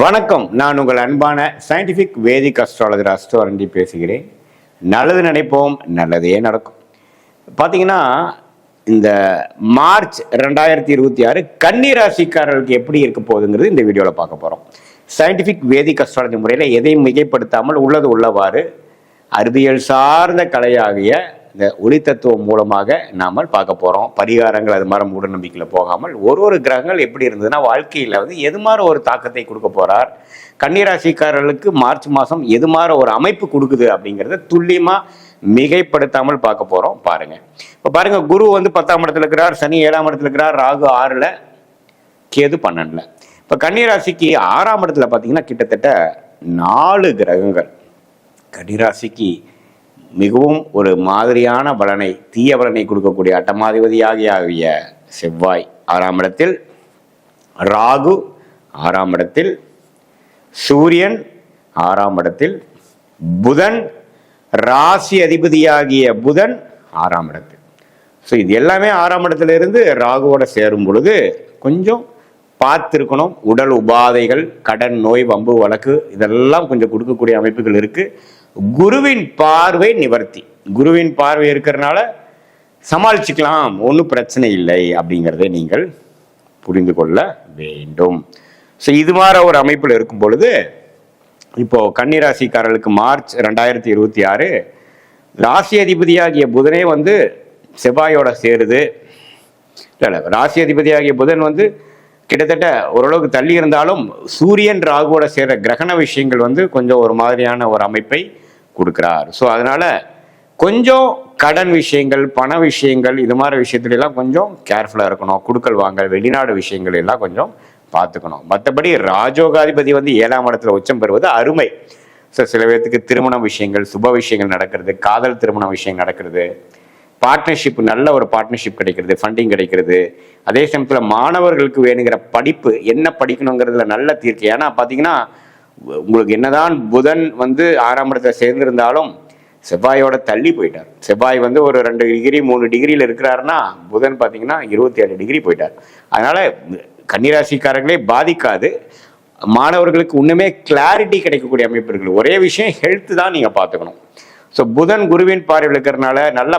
வணக்கம். நான் உங்கள் அன்பான சயின்டிஃபிக் வேதிக் அஸ்ட்ராலஜர் அஸ்ட்ரோரண்டி பேசுகிறேன். நல்லது நினைப்போம், நல்லதே நடக்கும். பார்த்தீங்கன்னா இந்த மார்ச் 2026 கன்னி ராசிக்காரர்களுக்கு எப்படி இருக்க போகுதுங்கிறது இந்த வீடியோவில் பார்க்க போகிறோம். சயின்டிஃபிக் வேதிக் அஸ்ட்ராலஜி முறையில் எதையும் மிகைப்படுத்தாமல் உள்ளது உள்ளவாறு அறிவியல் சார்ந்த கலையாகிய இந்த ஒளி தத்துவம் மூலமாக நாம் பார்க்க போகிறோம். பரிகாரங்கள் அது மாதிரி மூட நம்பிக்கையில் போகாமல் ஒரு கிரகங்கள் எப்படி இருந்ததுன்னா வாழ்க்கையில் எது மாதிரி ஒரு தாக்கத்தை கொடுக்க போகிறார், கன்னிராசிக்காரர்களுக்கு மார்ச் மாதம் எது மாதிரி ஒரு அமைப்பு கொடுக்குது அப்படிங்கிறத துல்லியமாக மிகைப்படுத்தாமல் பார்க்க போகிறோம். பாருங்கள், இப்போ பாருங்கள், குரு 10ஆம் இடத்துல இருக்கிறார், சனி 7ஆம் இடத்துல இருக்கிறார், ராகு 6ல், கேது 12ல். இப்போ கன்னிராசிக்கு 6ஆம் இடத்துல பார்த்தீங்கன்னா கிட்டத்தட்ட 4 கிரகங்கள் கன்னிராசிக்கு மிகவும் ஒரு மாதிரியான பலனை, தீய பலனை கொடுக்கக்கூடிய அட்டமாதிபதியாகிய செவ்வாய் 6ஆம் இடத்தில், ராகு 6ஆம் இடத்தில், சூரியன் 6ஆம் இடத்தில், புதன் ராசி அதிபதியாகிய புதன் 6ஆம் இடத்தில். ஸோ இது எல்லாமே 6ஆம் இடத்துல இருந்து ராகுவோட சேரும் பொழுது கொஞ்சம் பார்த்துருக்கணும். உடல் உபாதைகள், கடன், நோய், வம்பு, வழக்கு இதெல்லாம் கொஞ்சம் கொடுக்கக்கூடிய அமைப்புகள் இருக்குது. குருவின் பார்வை நிவர்த்தி, குருவின் பார்வை இருக்கிறதுனால சமாளிச்சுக்கலாம், ஒன்றும் பிரச்சனை இல்லை அப்படிங்கிறத நீங்கள் புரிந்து கொள்ள வேண்டும். ஸோ இது மாதிரி ஒரு அமைப்பில் இருக்கும் பொழுது இப்போ கன்னிராசிக்காரர்களுக்கு மார்ச் 2026 ராசி அதிபதியாகிய புதனே செவ்வாயோட சேருது. இல்லை, ராசி அதிபதியாகிய புதன் கிட்டத்தட்ட ஓரளவுக்கு தள்ளி இருந்தாலும் சூரியன் ராகுவோட சேர்ற கிரகண விஷயங்கள் கொஞ்சம் ஒரு மாதிரியான ஒரு அமைப்பை கொடுக்குறார். ஸோ அதனால கொஞ்சம் கடன் விஷயங்கள், பண விஷயங்கள், இது மாதிரி விஷயத்துல எல்லாம் கொஞ்சம் கேர்ஃபுல்லாக இருக்கணும். குடுக்கல் வாங்கல், வெளிநாடு விஷயங்கள் எல்லாம் கொஞ்சம் பார்த்துக்கணும். மற்றபடி ராஜோகாதிபதி 7ஆம் இடத்துல உச்சம் பெறுவது அருமை. ஸோ சில பேர்த்துக்கு திருமண விஷயங்கள், சுப விஷயங்கள் நடக்கிறது, காதல் திருமண விஷயம் நடக்கிறது, பார்ட்னர்ஷிப், நல்ல ஒரு பார்ட்னர்ஷிப் கிடைக்கிறது, ஃபண்டிங் கிடைக்கிறது. அதே சமயத்தில் மாணவர்களுக்கு வேணுங்கிற படிப்பு, என்ன படிக்கணுங்கிறதுல நல்ல தீர்க்கு. ஏன்னா பார்த்தீங்கன்னா உங்களுக்கு என்னதான் புதன் 6ஆம் இடத்துல சேர்ந்திருந்தாலும் செவ்வாயோட தள்ளி போயிட்டார். செவ்வாய் ஒரு 2 டிகிரி 3 டிகிரியில் இருக்கிறாருன்னா புதன் பார்த்தீங்கன்னா 27 டிகிரி போயிட்டார். அதனால கன்னிராசிக்காரர்களே பாதிக்காது. மாணவர்களுக்கு இன்னுமே கிளாரிட்டி கிடைக்கக்கூடிய அமைப்பு இருக்குது. ஒரே விஷயம், ஹெல்த் தான் நீங்கள் பார்த்துக்கணும். ஸோ புதன் குருவின் பார்வையில் இருக்கிறதுனால நல்ல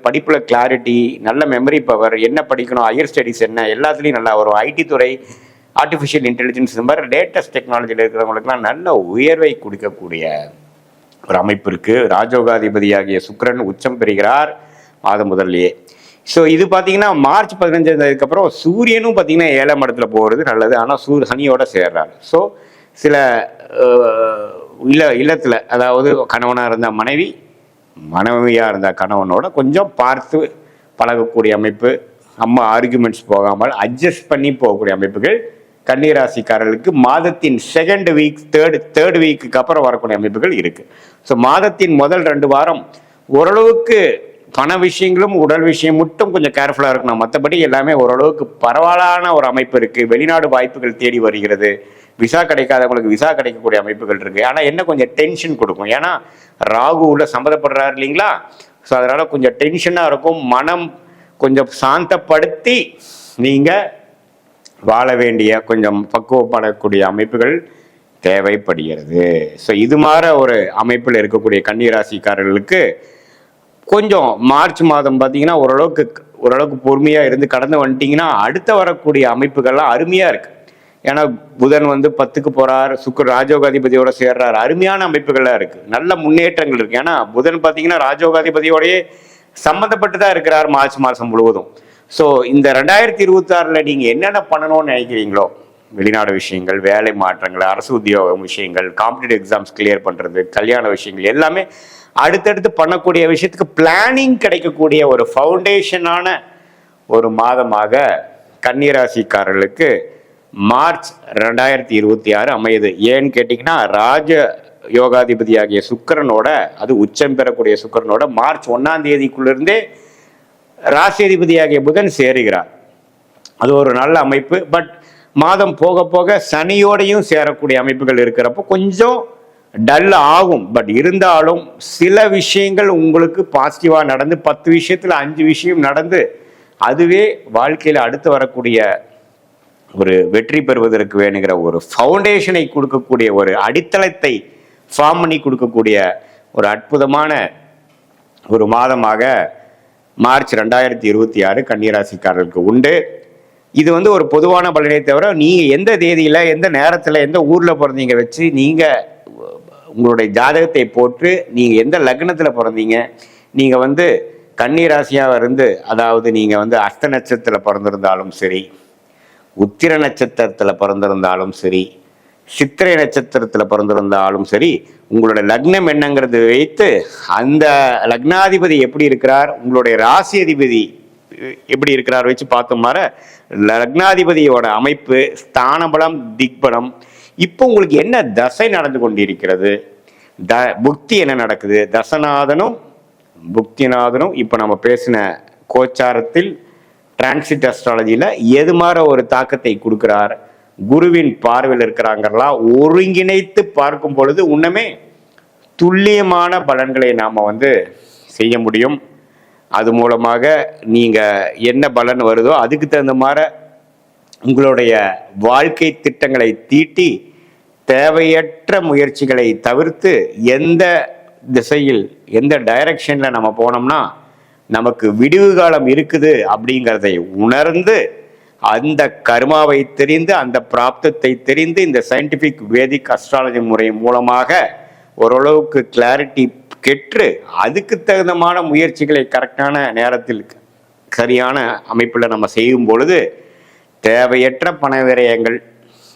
படிப்பில் கிளாரிட்டி, நல்ல மெமரி பவர், என்ன படிக்கணும், ஹையர் ஸ்டடீஸ் என்ன, எல்லாத்துலேயும் நல்லா வரும். ஐடி துறை, ஆர்டிஃபிஷியல் இன்டெலிஜென்ஸ், இந்த மாதிரி லேட்டஸ்ட் டெக்னாலஜியில் இருக்கிறவங்களுக்குலாம் நல்ல உயர்வை கொடுக்கக்கூடிய ஒரு அமைப்பு இருக்குது. ராஜோகாதிபதியாகிய சுக்கிரன் உச்சம் பெறுகிறார் மாதம் முதல்லையே. ஸோ இது பார்த்தீங்கன்னா மார்ச் 15 அப்புறம் சூரியனும் பார்த்தீங்கன்னா 7ஆம் இடத்துல போகிறது நல்லது. ஆனால் சனியோட சேர்றாரு. ஸோ சில இல்லத்தில், அதாவது கணவனாக இருந்த மனைவி, மனைவியாக இருந்த கணவனோட கொஞ்சம் பார்த்து பழகக்கூடிய அமைப்பு, அம்மா ஆர்குமெண்ட்ஸ் போகாமல் அட்ஜஸ்ட் பண்ணி போகக்கூடிய அமைப்புகள் கன்னிராசிக்காரர்களுக்கு மாதத்தின் செகண்ட் வீக், தேர்ட் வீக்குக்கு அப்புறம் வரக்கூடிய அமைப்புகள் இருக்குது. ஸோ மாதத்தின் முதல் 2 வாரம் ஓரளவுக்கு பண விஷயங்களும் உடல் விஷயம் மட்டும் கொஞ்சம் கேர்ஃபுல்லாக இருக்கணும். மற்றபடி எல்லாமே ஓரளவுக்கு பரவாயில்லான ஒரு அமைப்பு இருக்குது. வெளிநாடு வாய்ப்புகள் தேடி வருகிறது. விசா கிடைக்காதவங்களுக்கு விசா கிடைக்கக்கூடிய அமைப்புகள் இருக்குது. ஆனால் என்ன கொஞ்சம் டென்ஷன் கொடுக்கும். ஏன்னா ராகு உள்ள சம்மந்தப்படுறாரு இல்லைங்களா. ஸோ அதனால் கொஞ்சம் டென்ஷனாக இருக்கும். மனம் கொஞ்சம் சாந்தப்படுத்தி நீங்கள் வாழ வேண்டிய, கொஞ்சம் பக்குவப்படக்கூடிய அமைப்புகள் தேவைப்படுகிறது. ஸோ இது மாதிரி ஒரு அமைப்பில் இருக்கக்கூடிய கன்னிராசிக்காரர்களுக்கு கொஞ்சம் மார்ச் மாதம் பார்த்தீங்கன்னா ஓரளவுக்கு பொறுமையாக இருந்து கடந்து வந்துட்டிங்கன்னா அடுத்த வரக்கூடிய அமைப்புகள்லாம் அருமையாக இருக்குது. ஏன்னா புதன் 10க்கு போகிறார், ராஜோகாதிபதியோட சேர்றார், அருமையான அமைப்புகள்லாம் இருக்குது, நல்ல முன்னேற்றங்கள் இருக்குது. ஏன்னா புதன் பார்த்தீங்கன்னா ராஜோகாதிபதியோடையே சம்மந்தப்பட்டு தான் இருக்கிறார் மார்ச் மாதம் முழுவதும். ஸோ இந்த 2026 நீங்கள் என்னென்ன பண்ணணும்னு நினைக்கிறீங்களோ, வெளிநாடு விஷயங்கள், வேலை மாற்றங்கள், அரசு உத்தியோகம் விஷயங்கள், காம்படிட்டிவ் எக்ஸாம்ஸ் கிளியர் பண்ணுறது, கல்யாண விஷயங்கள் எல்லாமே அடுத்தடுத்து பண்ணக்கூடிய விஷயத்துக்கு பிளானிங் கிடைக்கக்கூடிய ஒரு ஃபவுண்டேஷனான ஒரு மாதமாக கன்னிராசிக்காரர்களுக்கு மார்ச் 2026 அமையுது. ஏன்னு கேட்டிங்கன்னா ராஜ யோகாதிபதியாகிய சுக்கிரனோட, அது உச்சம் பெறக்கூடிய சுக்கிரனோட மார்ச் 1ஆம் தேதிக்குள்ளிருந்தே ராசி அதிபதியாகிய புதன் சேருகிறார். அது ஒரு நல்ல அமைப்பு. பட் மாதம் போக போக சனியோடையும் சேரக்கூடிய அமைப்புகள் இருக்கிறப்போ கொஞ்சம் டல் ஆகும். பட் இருந்தாலும் சில விஷயங்கள் உங்களுக்கு பாசிட்டிவாக நடந்து 10 விஷயத்தில் 5 விஷயம் நடந்து அதுவே வாழ்க்கையில் அடுத்து வரக்கூடிய ஒரு வெற்றி பெறுவதற்கு வேணுங்கிற ஒரு ஃபவுண்டேஷனை கொடுக்கக்கூடிய ஒரு அடித்தளத்தை ஃபார்ம் பண்ணி கொடுக்கக்கூடிய ஒரு அற்புதமான ஒரு மாதமாக மார்ச் 2026 கன்னிராசிக்காரர்களுக்கு உண்டு. இது ஒரு பொதுவான பலனை தவிர நீங்கள் எந்த தேதியில், எந்த நேரத்தில், எந்த ஊரில் பிறந்தீங்க வச்சு நீங்கள் உங்களுடைய ஜாதகத்தை போட்டு நீங்கள் எந்த லக்னத்தில் பிறந்தீங்க, நீங்கள் கன்னிராசியாக இருந்து, அதாவது நீங்கள் அஸ்த நட்சத்திரத்தில் பிறந்திருந்தாலும் சரி, உத்திர நட்சத்திரத்தில் பிறந்திருந்தாலும் சரி, சித்திரை நட்சத்திரத்தில் பிறந்திருந்தாலும் சரி, உங்களோட லக்னம் என்னங்கிறது வைத்து அந்த லக்னாதிபதி எப்படி இருக்கிறார், உங்களுடைய ராசி அதிபதி எப்படி இருக்கிறார் வச்சு பார்த்தோம்னார லக்னாதிபதியோட அமைப்பு, ஸ்தானபலம், திக்பலம், இப்போ உங்களுக்கு என்ன தசை நடந்து கொண்டிருக்கிறது, புக்தி என்ன நடக்குது, தசநாதனும் புக்திநாதனும் இப்போ நம்ம பேசின கோச்சாரத்தில் டிரான்சிட் அஸ்ட்ராலஜியில் எது மாதிரி ஒரு தாக்கத்தை கொடுக்குறார், குருவின் பார்வையில் இருக்கிறாங்கலாம் ஒருங்கிணைத்து பார்க்கும் பொழுது உண்மையே துல்லியமான பலன்களை நாம் செய்ய முடியும். அது மூலமாக நீங்கள் என்ன பலன் வருதோ அதுக்கு தகுந்த மாதிரி உங்களுடைய வாழ்க்கை திட்டங்களை தீட்டி தேவையற்ற முயற்சிகளை தவிர்த்து எந்த திசையில், எந்த டைரக்ஷனில் நம்ம போனோம்னா நமக்கு விடிவு காலம் இருக்குது அப்படிங்கிறதை உணர்ந்து அந்த கர்மாவை தெரிந்து, அந்த பிராப்தத்தை தெரிந்து, இந்த சயின்டிஃபிக் வேதிக் அஸ்ட்ராலஜி முறை மூலமாக ஓரளவுக்கு கிளாரிட்டி கெற்று அதுக்கு தகுந்தமான முயற்சிகளை கரெக்டான நேரத்தில் சரியான அமைப்பில் நம்ம செய்யும் பொழுது தேவையற்ற பண விரயங்கள்,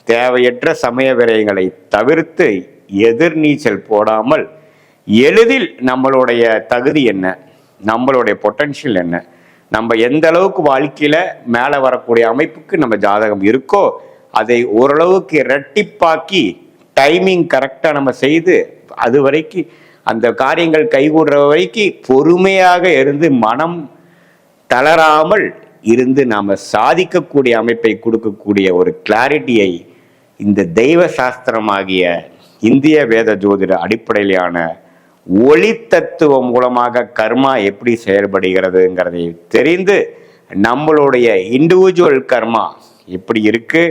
தேவையற்ற சமய விரயங்களை தவிர்த்து எதிர்நீச்சல் போடாமல் எளிதில் நம்மளுடைய தகுதி என்ன, நம்மளுடைய பொட்டன்ஷியல் என்ன, நம்ம எந்த அளவுக்கு வாழ்க்கையில் மேலே வரக்கூடிய அமைப்புக்கு நம்ம ஜாதகம் இருக்கோ அதை ஓரளவுக்கு இரட்டிப்பாக்கி டைமிங் கரெக்டாக நம்ம செய்து அது வரைக்கும் அந்த காரியங்கள் கைகூடுற வரைக்கும் பொறுமையாக இருந்து மனம் தளராமல் இருந்து நாம் சாதிக்கக்கூடிய அமைப்பை கொடுக்கக்கூடிய ஒரு கிளாரிட்டியை இந்த தெய்வ சாஸ்திரமாகிய இந்திய வேத ஜோதிட அடிப்படையிலான ஒளி தத்துவம் மூலமாக கர்மா எப்படி செயல்படுகிறதுங்கிறதை தெரிந்து நம்மளுடைய இண்டிவிஜுவல் கர்மா எப்படி இருக்கு,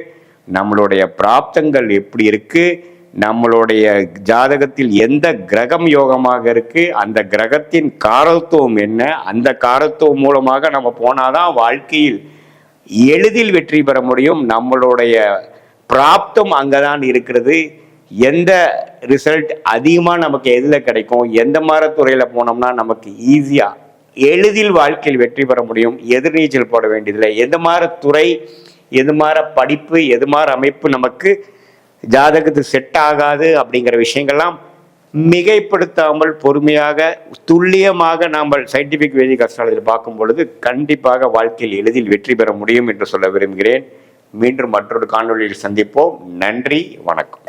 நம்மளுடைய பிராப்தங்கள் எப்படி இருக்கு, நம்மளுடைய ஜாதகத்தில் எந்த கிரகம் யோகமாக இருக்கு, அந்த கிரகத்தின் காரத்துவம் என்ன, அந்த காரத்துவம் மூலமாக நம்ம போனாதான் வாழ்க்கையில் எளிதில் வெற்றி பெற முடியும். நம்மளுடைய பிராப்தம் அங்கதான் இருக்கிறது. எந்த ரிசல்ட் அதிகமாக நமக்கு எதில் கிடைக்கும், எந்த மாதிரி துறையில் போனோம்னா நமக்கு ஈஸியாக எளிதில் வாழ்க்கையில் வெற்றி பெற முடியும், எதிர்நீச்சல் போட வேண்டியதில்லை, எந்த மாதிரி துறை, எது மாதிரி படிப்பு, எது மாதிரி அமைப்பு நமக்கு ஜாதகத்துக்கு செட் ஆகாது அப்படிங்கிற விஷயங்கள்லாம் மிகைப்படுத்தாமல் பொறுமையாக துல்லியமாக நாம் சயின்டிஃபிக் வேதிக் அஸ்ட்ராலஜியில் பார்க்கும் பொழுது கண்டிப்பாக வாழ்க்கையில் எளிதில் வெற்றி பெற முடியும் என்று சொல்ல விரும்புகிறேன். மீண்டும் மற்றொரு காணொளியில் சந்திப்போம். நன்றி, வணக்கம்.